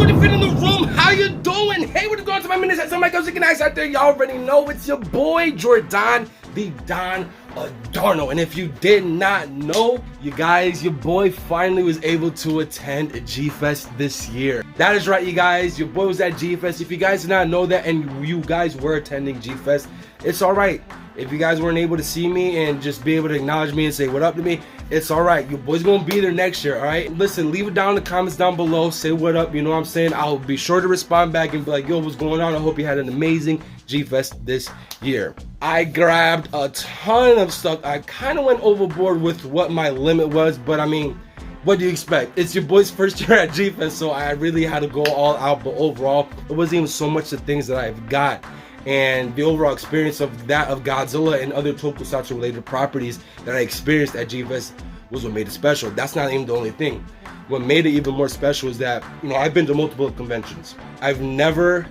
good if in the room? How you doing? Hey, what is going on to my minutes? Some of my chicken eyes out there. Y'all already know it's your boy Jordan, the Don Adorno. And if you did not know, you guys, your boy finally was able to attend Gfest this year. That is right, you guys. Your boy was at Gfest. If you guys did not know that and you guys were attending Gfest, it's all right. If you guys weren't able to see me and just be able to acknowledge me and say what up to me, it's all right. Your boy's gonna be there next year, all right? Listen, leave it down in the comments down below. Say what up, you know what I'm saying? I'll be sure to respond back and be like, yo, what's going on? I hope you had an amazing Gfest this year. I grabbed a ton of stuff. I kind of went overboard with what my limit was, but I mean, what do you expect? It's your boy's first year at Gfest, so I really had to go all out, but overall, it wasn't even so much the things that I've got. And the overall experience of that of Godzilla and other tokusatsu related properties that I experienced at Gfest was what made it special. That's not even the only thing. What made it even more special is that, you know, I've been to multiple conventions. I've never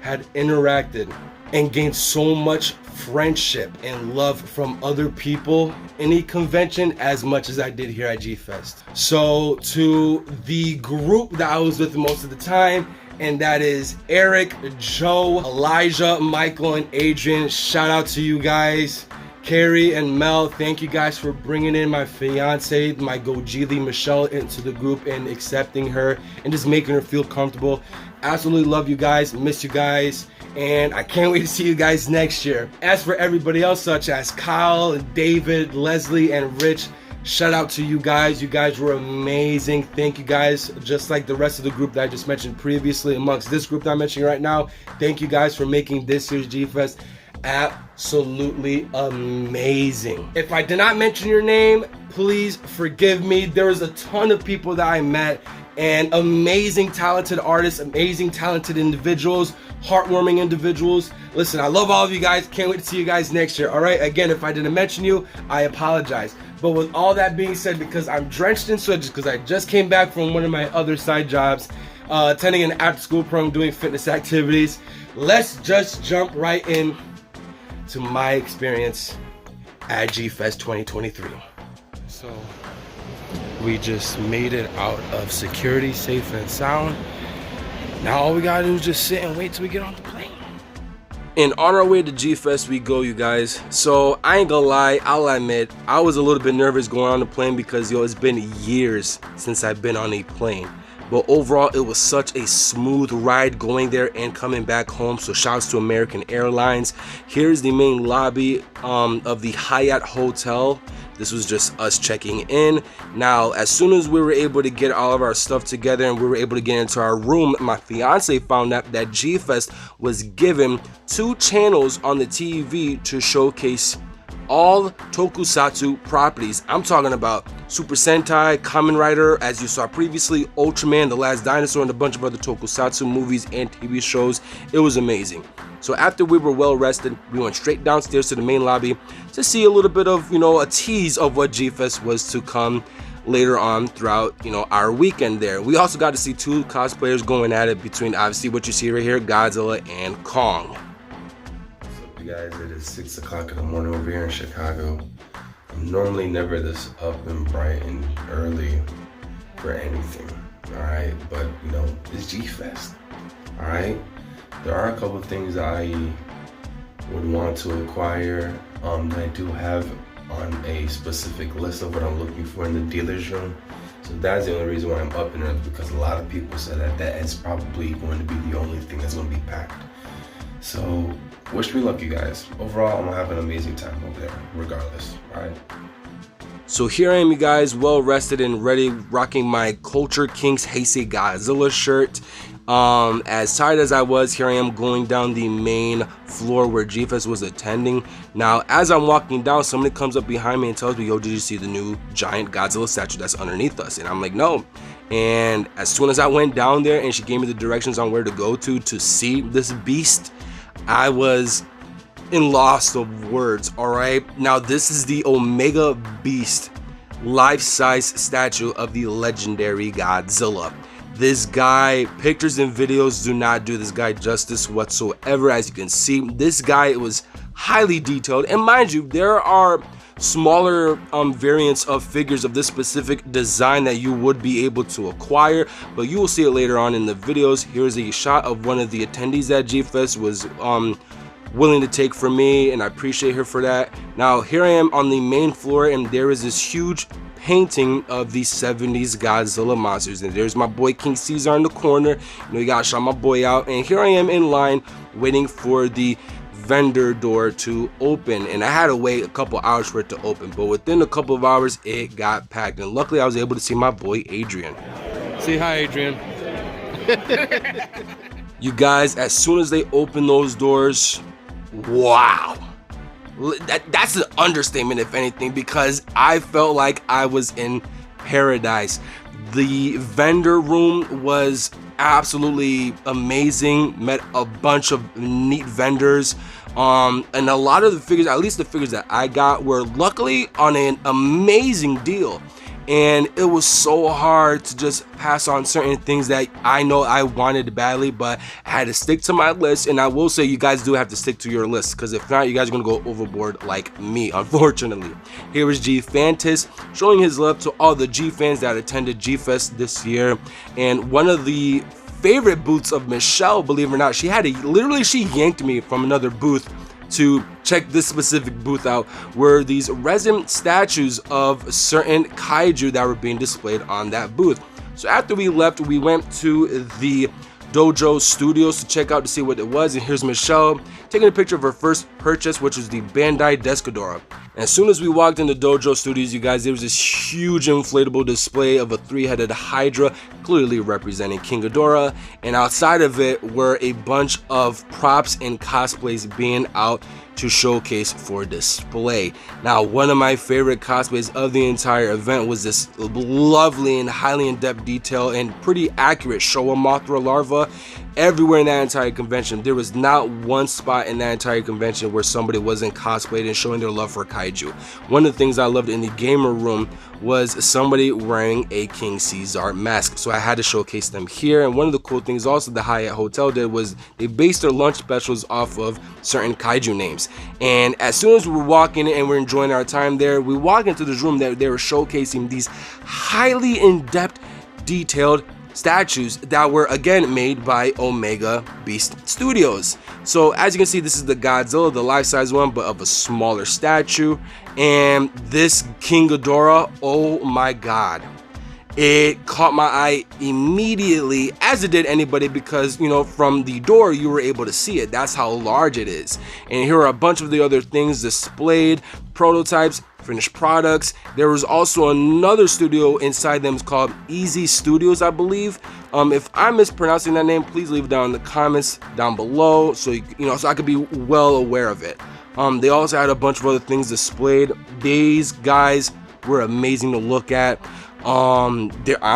had interacted and gained so much friendship and love from other people in a convention as much as I did here at Gfest. So to the group that I was with most of the time, and that is Eric, Joe, Elijah, Michael, and Adrian. Shout out to you guys. Carrie and Mel, thank you guys for bringing in my fiance, my Gojili Michelle, into the group and accepting her and just making her feel comfortable. Absolutely love you guys, miss you guys, and I can't wait to see you guys next year. As for everybody else, such as Kyle, David, Leslie, and Rich, shout out to you guys. You guys were amazing. Thank you guys. Just like the rest of the group that I just mentioned previously, amongst this group that I'm mentioning right now, thank you guys for making this year's Gfest absolutely amazing. If I did not mention your name, please forgive me. There was a ton of people that I met and amazing talented artists, amazing talented individuals, heartwarming individuals. Listen, I love all of you guys. Can't wait to see you guys next year. All right, again, if I didn't mention you, I apologize. But with all that being said, because I'm drenched in sweat, just because I just came back from one of my other side jobs, attending an after-school program, doing fitness activities, let's just jump right in to my experience at Gfest 2023. So we just made it out of security, safe and sound. Now all we gotta do is just sit and wait till we get on the plane. And on our way to Gfest we go, you guys. So I ain't gonna lie, I'll admit, I was a little bit nervous going on the plane because, yo, it's been years since I've been on a plane. But overall, it was such a smooth ride going there and coming back home. So shouts to American Airlines. Here's the main lobby of the Hyatt Hotel. This was just us checking in. Now, as soon as we were able to get all of our stuff together and we were able to get into our room, my fiance found out that Gfest was given 2 channels on the TV to showcase all tokusatsu properties. I'm talking about Super Sentai, Kamen Rider, as you saw previously, Ultraman, The Last Dinosaur, and a bunch of other tokusatsu movies and TV shows. It was amazing. So after we were well rested, we went straight downstairs to the main lobby to see a little bit of, you know, a tease of what Gfest was to come later on throughout, you know, our weekend there. We also got to see 2 cosplayers going at it between, obviously, what you see right here, Godzilla and Kong. You guys, it is 6 o'clock in the morning over here in Chicago. I'm normally never this up and bright and early for anything, alright? But, you know, it's Gfest, alright? There are a couple of things I would want to acquire that I do have on a specific list of what I'm looking for in the dealer's room. So that's the only reason why I'm up and early, because a lot of people said that that is probably going to be the only thing that's going to be packed. So wish me luck, you guys. Overall, I'm gonna have an amazing time over there, regardless, alright? So here I am, you guys, well rested and ready, rocking my Culture Kings Heisei Godzilla shirt. As tired as I was, here I am going down the main floor where Gfest was attending. Now, as I'm walking down, somebody comes up behind me and tells me, yo, did you see the new giant Godzilla statue that's underneath us? And I'm like, no. And as soon as I went down there and she gave me the directions on where to go to see this beast, I was in loss of words, alright? Now, this is the Omega Beast life-size statue of the legendary Godzilla. This guy, pictures and videos do not do this guy justice whatsoever. As you can see, this guy was highly detailed. And mind you, there are smaller variants of figures of this specific design that you would be able to acquire, but you will see it later on in the videos. Here's a shot of one of the attendees that Gfest was willing to take from me, and I appreciate her for that. Now here I am on the main floor, and there is this huge painting of the 70s Godzilla monsters, and there's my boy King Caesar in the corner. You know, you gotta shout my boy out. And here I am in line waiting for the vendor door to open, and I had to wait a couple hours for it to open, but within a couple of hours it got packed, and luckily I was able to see my boy Adrian. Say hi, Adrian. You guys, as soon as they open those doors, wow, that's an understatement if anything, because I felt like I was in paradise. The vendor room was absolutely amazing. Met a bunch of neat vendors, and a lot of the figures, at least the figures that I got, were luckily on an amazing deal. And it was so hard to just pass on certain things that I know I wanted badly, but I had to stick to my list. And I will say, you guys do have to stick to your list, because if not, you guys are gonna go overboard like me, unfortunately. Here is Gfantis showing his love to all the Gfans that attended Gfest this year. And one of the favorite booths of Michelle, believe it or not, she yanked me from another booth to check this specific booth out, were these resin statues of certain kaiju that were being displayed on that booth. So after we left, we went to the Dojo Studios to check out to see what it was, and here's Michelle taking a picture of her first purchase, which was the Bandai Descadora. And as soon as we walked into Dojo Studios, you guys, there was this huge inflatable display of a three-headed Hydra, clearly representing King Ghidorah, and outside of it were a bunch of props and cosplays being out to showcase for display. Now, one of my favorite cosplays of the entire event was this lovely and highly in-depth detail and pretty accurate Showa Mothra larva. Everywhere in that entire convention, there was not one spot in that entire convention where somebody wasn't cosplayed and showing their love for kaiju. One of the things I loved in the gamer room was somebody wearing a King Caesar mask, so I had to showcase them here. And one of the cool things also the Hyatt Hotel did was they based their lunch specials off of certain kaiju names. And as soon as we were walking and we're enjoying our time there, we walk into this room that they were showcasing these highly in-depth, detailed statues that were again made by Omega Beast Studios. So as you can see, this is the Godzilla, the life-size one, but of a smaller statue. And this King Ghidorah, oh my god, it caught my eye immediately, as it did anybody, because, you know, from the door you were able to see it. That's how large it is. And here are a bunch of the other things displayed, prototypes, finished products. There was also another studio inside them called Easy Studios, I believe. If I'm mispronouncing that name, please leave it down in the comments down below, so so I could be well aware of it. They also had a bunch of other things displayed. These guys were amazing to look at. I'm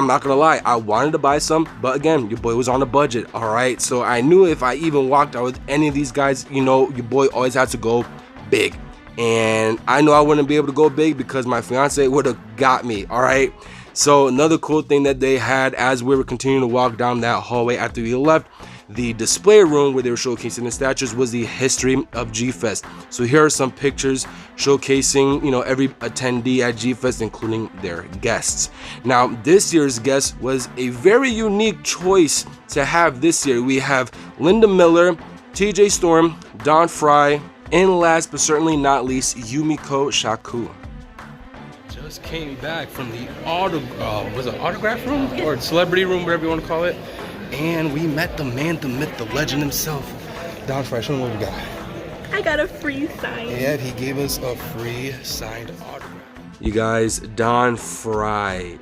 not gonna lie, I wanted to buy some, but again, your boy was on a budget. All right, so I knew if I even walked out with any of these guys, your boy always had to go big. And I know I wouldn't be able to go big because my fiance would have got me. All right, so another cool thing that they had as we were continuing to walk down that hallway after we left the display room where they were showcasing the statues was the history of Gfest. So here are some pictures showcasing every attendee at Gfest, including their guests. Now this year's guest was a very unique choice to have this year. We have Linda Miller, TJ Storm, Don Fry, and last but certainly not least, Yumiko Shaku. Just came back from the autograph room or celebrity room, whatever you want to call it, and we met the man, the myth, the legend himself, Don Fry. Show him what we got. I got a free sign. And he gave us a free signed autograph. You guys, Don Fry.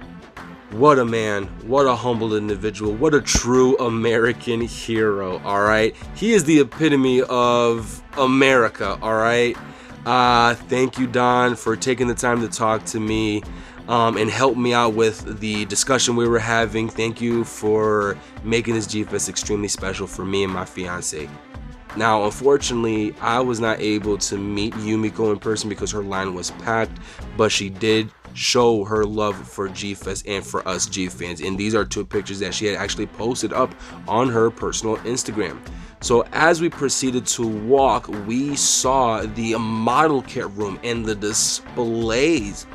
What a man, what a humble individual, what a true American hero, all right? He is the epitome of America, all right? Thank you, Don, for taking the time to talk to me and help me out with the discussion we were having. Thank you for making this Gfest extremely special for me and my fiance. Now, unfortunately, I was not able to meet Yumiko in person because her line was packed, but she did show her love for Gfest and for us Gfans, and these are two pictures that she had actually posted up on her personal Instagram. So as we proceeded to walk, we saw the model kit room and the displays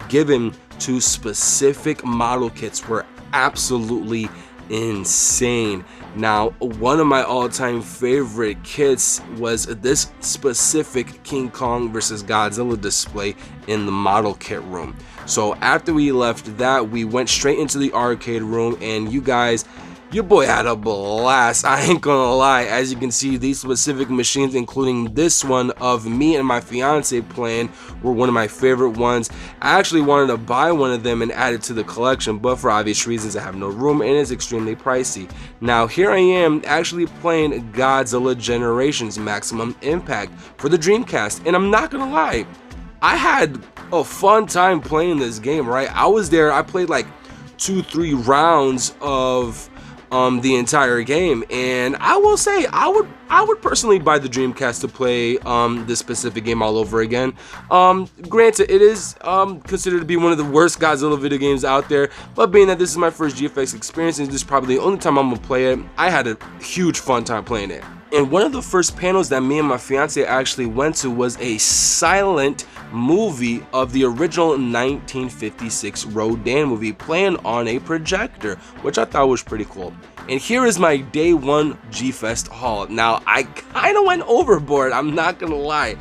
given to specific model kits were absolutely insane. Now, one of my all-time favorite kits was this specific King Kong vs. Godzilla display in the model kit room. So after we left that, we went straight into the arcade room, and you guys, your boy had a blast. I ain't gonna lie. As you can see, these specific machines, including this one of me and my fiance playing, were one of my favorite ones. I actually wanted to buy one of them and add it to the collection, but for obvious reasons I have no room and it's extremely pricey. Now here I am actually playing Godzilla Generations Maximum Impact for the Dreamcast, and I'm not gonna lie, I had a fun time playing this game, right? I was there, I played like 2-3 rounds of the entire game, and I will say I would personally buy the Dreamcast to play this specific game all over again. Granted, it is considered to be one of the worst Godzilla video games out there, but being that this is my first GFX experience and this is probably the only time I'm gonna play it, I had a huge fun time playing it. And one of the first panels that me and my fiance actually went to was a silent movie of the original 1956 Rodan movie playing on a projector, which I thought was pretty cool. And here is my day one G-Fest haul. Now, I kind of went overboard, I'm not gonna lie.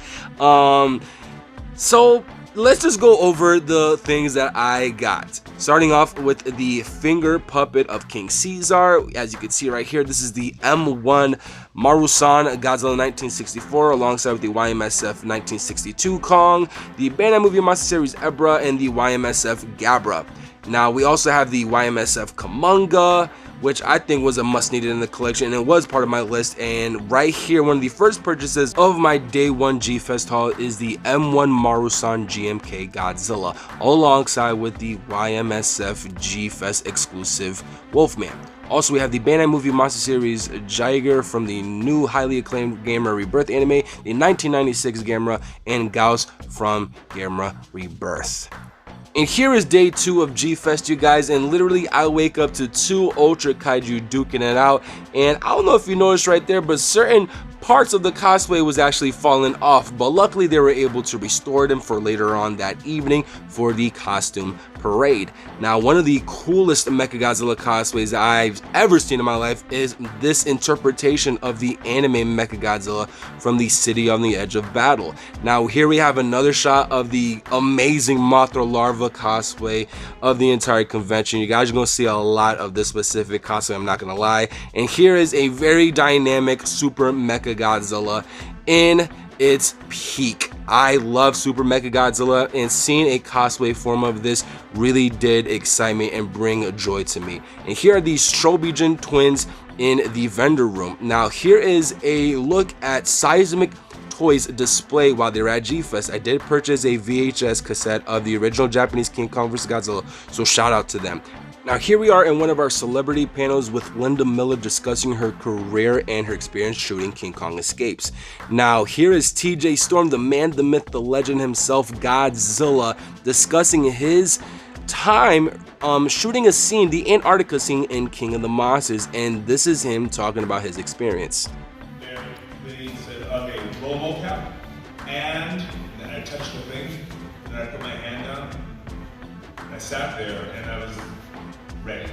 So let's just go over the things that I got. Starting off with the finger puppet of King Caesar. As you can see right here, this is the M1 Marusan Godzilla 1964 alongside with the YMSF 1962 Kong, the Bandai Movie Monster Series Ebra, and the YMSF Gabra. Now we also have the YMSF Kamunga, which I think was a must needed in the collection, and it was part of my list. And right here, one of the first purchases of my day one G-Fest haul is the M1 Marusan GMK Godzilla, alongside with the YMSF G-Fest exclusive Wolfman. Also, we have the Bandai Movie Monster Series Jiger from the new highly acclaimed Gamera Rebirth anime, the 1996 Gamera, and Gauss from Gamera Rebirth. And here is day 2 of G-Fest, you guys, and literally I wake up to 2 Ultra Kaiju duking it out, and I don't know if you noticed right there, but certain parts of the cosplay was actually falling off, but luckily they were able to restore them for later on that evening for the costume parade. Now, one of the coolest Mechagodzilla cosplays that I've ever seen in my life is this interpretation of the anime Mechagodzilla from the City on the Edge of Battle. Now, here we have another shot of the amazing Mothra larva cosplay of the entire convention. You guys are going to see a lot of this specific cosplay, I'm not going to lie. And here is a very dynamic Super Mechagodzilla in its peak. I love Super Mechagodzilla, and seeing a cosplay form of this really did excite me and bring joy to me. And here are these Strobijin twins in the vendor room. Now here is a look at Seismic Toys display while they were at G-Fest. I did purchase a VHS cassette of the original Japanese King Kong vs. Godzilla, so shout out to them. Now here we are in one of our celebrity panels with Linda Miller discussing her career and her experience shooting King Kong Escapes. Now here is TJ Storm, the man, the myth, the legend himself, Godzilla, discussing his time shooting a scene, the Antarctica scene in King of the Monsters, and this is him talking about his experience. They said, okay, roll mocap, and then I touched the thing, and then I put my hand down, and I sat there, and I was ready.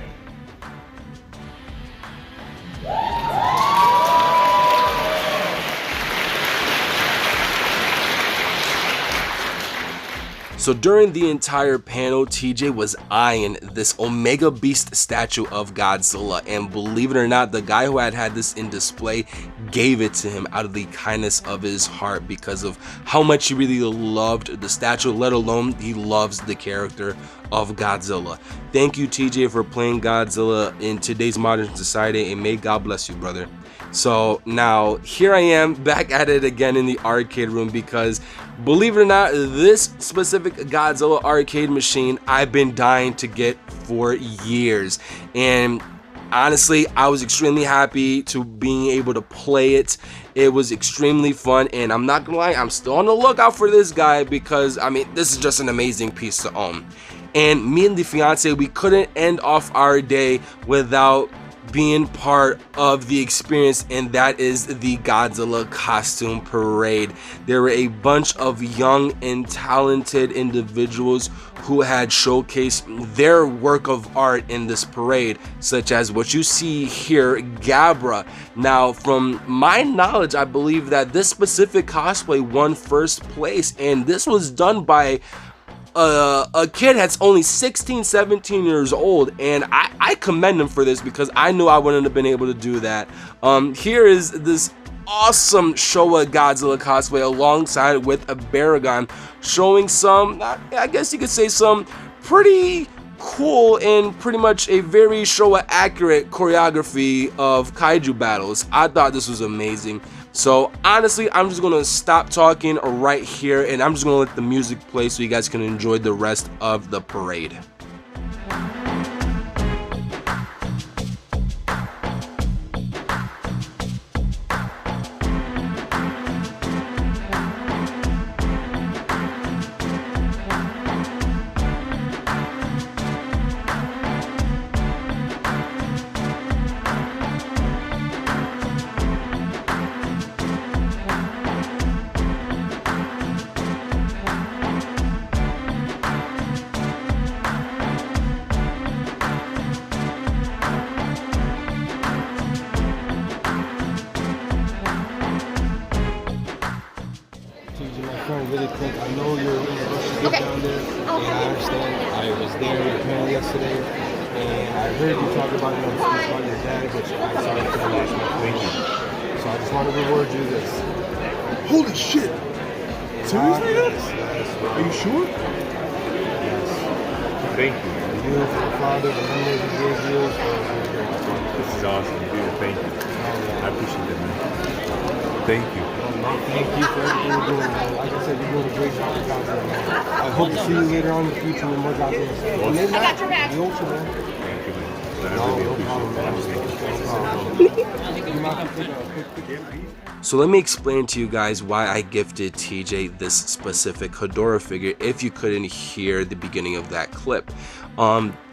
So during the entire panel, TJ was eyeing this Omega Beast statue of Godzilla, and believe it or not, the guy who had this in display gave it to him out of the kindness of his heart because of how much he really loved the statue, let alone he loves the character of Godzilla. Thank you, TJ, for playing Godzilla in today's modern society, and may God bless you, brother. So now here I am back at it again in the arcade room because, believe it or not, this specific Godzilla arcade machine I've been dying to get for years, and honestly I was extremely happy to being able to play it. It was extremely fun, and I'm not gonna lie, I'm still on the lookout for this guy because I mean this is just an amazing piece to own. And me and the fiance, we couldn't end off our day without being part of the experience, and that is the Godzilla costume parade. There were a bunch of young and talented individuals who had showcased their work of art in this parade, such as what you see here, Gabra. Now, from my knowledge, I believe that this specific cosplay won first place, and this was done by a kid that's only 16, 17 years old, and I commend him for this because I knew I wouldn't have been able to do that. Here is this awesome Showa Godzilla cosplay alongside with a Baragon, showing some, I guess you could say, some pretty cool and pretty much a very Showa accurate choreography of kaiju battles. I thought this was amazing. So honestly, I'm just gonna stop talking right here, and I'm just gonna let the music play so you guys can enjoy the rest of the parade. Really quick, I know you're in a rush to get down there, and I understand. I was there at the panel yesterday, and I heard you talk about speak about your dad, but I saw you for last night. Thank you. So I just want to reward you this. Holy shit! Seriously? Yes. Are you sure? Yes. Thank you. For you, for your father, the memories he gave you. This is awesome, dude. Thank you. I appreciate it, man. Thank you. Thank you for everything you're doing, man. Like I said, you're doing a great job with Godzilla, man. I hope to see you later on in the future with more Godzilla. I got your back. The ocean, man. Thank you, man. I No, really no appreciate it. problem, man. You might have to take a quick picture. So let me explain to you guys why I gifted TJ this specific Hedorah figure if you couldn't hear the beginning of that clip.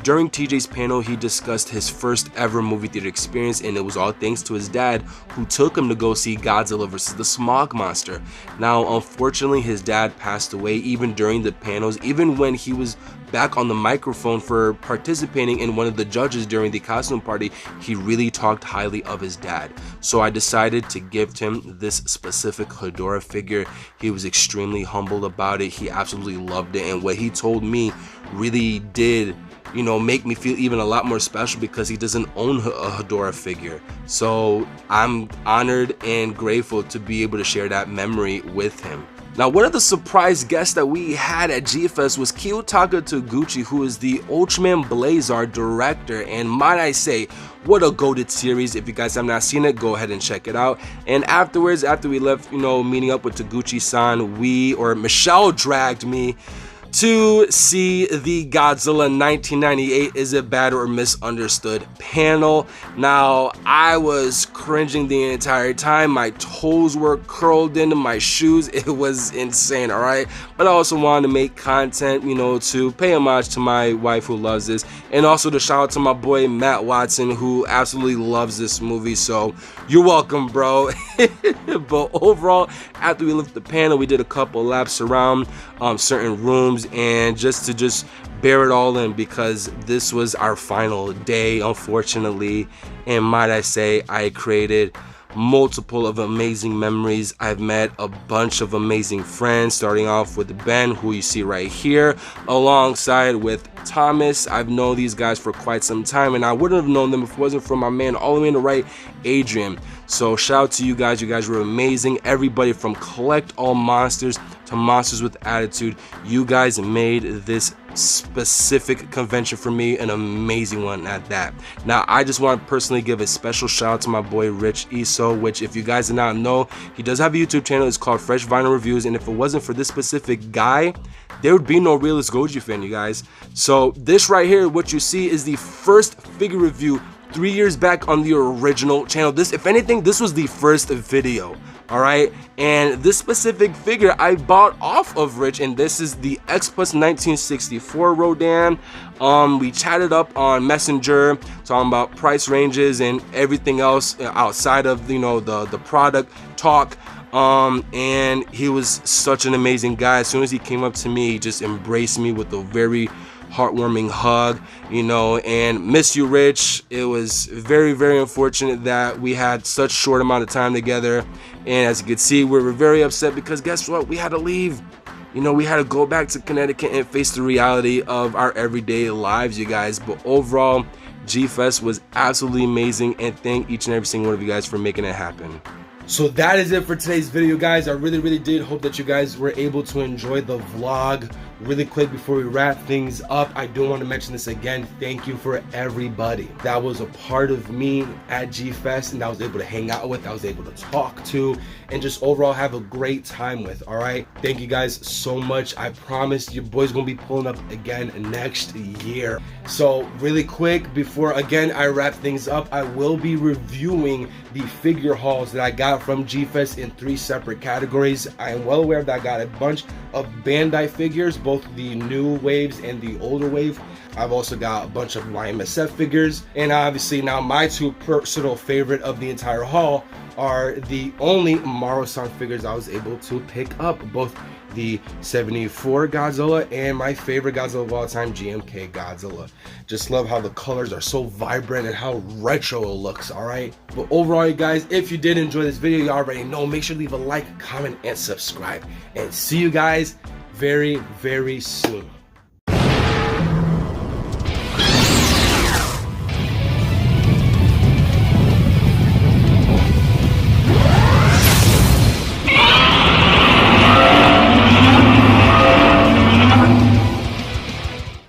During TJ's panel, he discussed his first ever movie theater experience, and it was all thanks to his dad, who took him to go see Godzilla vs. the Smog Monster. Now, unfortunately, his dad passed away even during the panels, even when he was back on the microphone for participating in one of the judges during the costume party. He really talked highly of his dad. So I decided to gift him this specific Hedorah figure. He was extremely humbled about it. He absolutely loved it, and what he told me really did, you know, make me feel even a lot more special because he doesn't own a Hedorah figure. So I'm honored and grateful to be able to share that memory with him. Now, one of the surprise guests that we had at Gfans was Kiyotaka Toguchi, who is the Ultraman Blazar director, and might I say, what a goated series. If you guys have not seen it, go ahead and check it out. And afterwards, after we left, you know, meeting up with Toguchi-san, Michelle dragged me to see the Godzilla 1998 Is It Bad or Misunderstood panel. Now, I was cringing the entire time. My toes were curled into my shoes. It was insane, all right? But I also wanted to make content, you know, to pay homage to my wife who loves this, and also to shout out to my boy Matt Watson, who absolutely loves this movie. So you're welcome, bro. But overall, after we left the panel, we did a couple laps around certain rooms, and just to bear it all in, because this was our final day, unfortunately. And might I say, I created multiple of amazing memories. I've met a bunch of amazing friends, starting off with Ben, who you see right here, alongside with Thomas. I've known these guys for quite some time, and I wouldn't have known them if it wasn't for my man all the way on the right, Adrian. So shout out to you guys. You guys were amazing. Everybody from Collect All Monsters to Monsters with Attitude, you guys made this specific convention for me an amazing one at that. Now, I just want to personally give a special shout out to my boy Rich Iso, which, if you guys did not know, he does have a YouTube channel. It's called Fresh Vinyl Reviews, and if it wasn't for this specific guy, there would be no Realist Goji fan, you guys. So this right here, what you see, is the first figure review 3 years back on the original channel. This, if anything, this was the first video All right, and this specific figure I bought off of Rich, and this is the X Plus 1964 Rodan. We chatted up on Messenger talking about price ranges and everything else outside of the product talk. And he was such an amazing guy. As soon as he came up to me, he just embraced me with a very heartwarming hug, and miss you, Rich. It was very, very unfortunate that we had such short amount of time together, and as you can see, we were very upset because guess what? We had to leave. We had to go back to Connecticut and face the reality of our everyday lives, you guys. But overall, G-Fest was absolutely amazing, and thank each and every single one of you guys for making it happen. So that is it for today's video, guys. I really, really did hope that you guys were able to enjoy the vlog. Really quick before we wrap things up, I do want to mention this again. Thank you for everybody that was a part of me at G-Fest and that I was able to hang out with, I was able to talk to, and just overall have a great time with. All right, thank you guys so much. I promise your boy's gonna be pulling up again next year. So really quick before again I wrap things up, I will be reviewing the figure hauls that I got from G-Fest in 3 separate categories. I am well aware that I got a bunch of Bandai figures, both the new waves and the older wave. I've also got a bunch of YMSF figures, and obviously now my 2 personal favorite of the entire haul are the only Maro-san figures I was able to pick up, both the 74 Godzilla and my favorite Godzilla of all time, GMK Godzilla. Just love how the colors are so vibrant and how retro it looks, all right? But overall, you guys, if you did enjoy this video, you already know, make sure to leave a like, comment, and subscribe. And see you guys very, very soon.